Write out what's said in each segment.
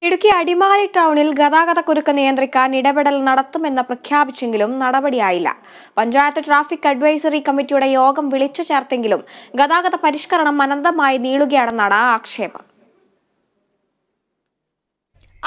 Idukki Adimali townil ഗതാഗതക്കുരുക്ക് നിയന്ത്രിക്കാൻ ഇടപെടൽ നടത്തുമെന്ന് പ്രഖ്യാപിച്ചെങ്കിലും നടപടിയായില്ല. പഞ്ചായത്ത് ട്രാഫിക് അഡ്വൈസറി കമ്മിറ്റിയുടെ യോഗം വിളിച്ചു ചേർത്തെങ്കിലും ഗതാഗത പരിഷ്കരണം അനന്തമായി നീളുകയാണെന്നാണ് ആക്ഷേപം.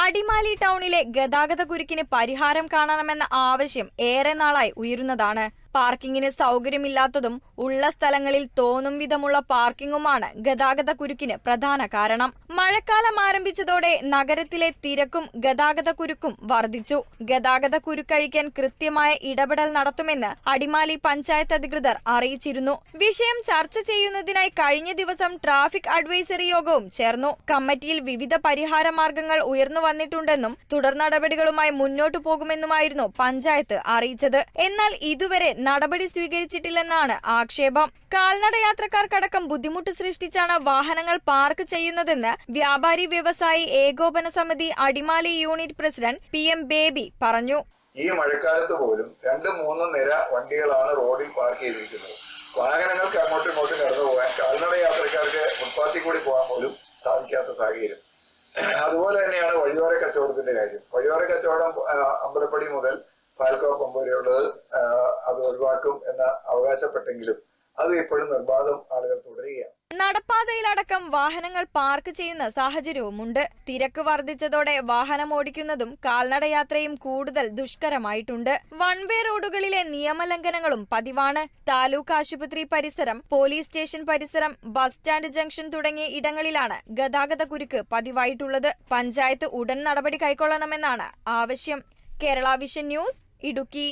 അടിമാലി ടൗണിലെ ഗതാഗതക്കുരുക്കിന് പരിഹാരം കാണണമെന്ന ആവശ്യം ഏറെ നാളായി ഉയരുന്നതാണ്. പാർക്കിങ്ങിന് സൗകര്യമില്ലാത്തതും ഉള്ള സ്ഥലങ്ങളിൽ തോന്നും വിധമുള്ള പാർക്കിങ്ങുമാണ് ഗതാഗതക്കുരുക്കിന് പ്രധാന കാരണം. മഴക്കാലം ആരംഭിച്ചതോടെ നഗരത്തിലെ തിരക്കും ഗതാഗതക്കുരുക്കും വർദ്ധിച്ചു. ഗതാഗതക്കുരുക്കഴിക്കാൻ കൃത്യമായ ഇടപെടൽ നടത്തുമെന്ന് അടിമാലി പഞ്ചായത്ത് അധികൃതർ അറിയിച്ചിരുന്നു. വിഷയം ചർച്ച ചെയ്യുന്നതിനായി കഴിഞ്ഞ ദിവസം ട്രാഫിക് അഡ്വൈസറി യോഗവും ചേർന്നു. കമ്മിറ്റിയിൽ വിവിധ പരിഹാര മാർഗങ്ങൾ ഉയർന്നു വന്നിട്ടുണ്ടെന്നും തുടർ നടപടികളുമായി മുന്നോട്ടു പോകുമെന്നുമായിരുന്നു പഞ്ചായത്ത് അറിയിച്ചത്. എന്നാൽ ഇതുവരെ നടപടി സ്വീകരിച്ചിട്ടില്ലെന്നാണ് ആക്ഷേപം. കാൽനടയാത്രക്കാർക്കടക്കം ബുദ്ധിമുട്ട് സൃഷ്ടിച്ചാണ് വാഹനങ്ങൾ പാർക്ക് ചെയ്യുന്നതെന്ന് വ്യാപാരി വ്യവസായി ഏകോപന സമിതി Adimali unit president PM baby പറഞ്ഞു. ഈ മഴക്കാലത്ത് പോലും 2-3 നിര വണ്ടികളാണ് റോഡിൽ പാർക്ക് ചെയ്തിരിക്കുന്നത്. വാഹനങ്ങൾക്ക് അങ്ങോട്ടും ഇങ്ങോട്ടും കടന്നു പോകാൻ, കാൽനടയാത്രക്കാർക്ക് ഫുട്പാത്തിൽ കൂടി പോകാൻ പോലും സാധിക്കാത്ത സാഹചര്യം. അതുപോലെ തന്നെയാണ് വഴിയോര കച്ചവടത്തിന്റെ കാര്യം. വഴിയോര കച്ചവടം അമ്പലപ്പടി മുതൽ പാൽക്കോ പമ്പ് വരെയുള്ളത് അത് ഒഴിവാക്കും എന്ന് അവകാശപ്പെട്ടെങ്കിലും അത് ഇപ്പോഴും നിർബാധം ആളുകൾ തുടരുകയാണ്. നടപ്പാതയിലടക്കം വാഹനങ്ങൾ പാർക്ക് ചെയ്യുന്ന സാഹചര്യവുമുണ്ട്. തിരക്ക് വർദ്ധിച്ചതോടെ വാഹനം ഓടിക്കുന്നതും കാൽനടയാത്രയും കൂടുതൽ ദുഷ്കരമായിട്ടുണ്ട്. വൺ വേ റോഡുകളിലെ നിയമലംഘനങ്ങളും പതിവാണ്. താലൂക്ക് ആശുപത്രി പരിസരം, പോലീസ് സ്റ്റേഷൻ പരിസരം, ബസ് സ്റ്റാൻഡ് ജംഗ്ഷൻ തുടങ്ങിയ ഇടങ്ങളിലാണ് ഗതാഗതക്കുരുക്ക് പതിവായിട്ടുള്ളത്. പഞ്ചായത്ത് ഉടൻ നടപടി കൈക്കൊള്ളണമെന്നാണ് ആവശ്യം. Kerala vision news, Idukki.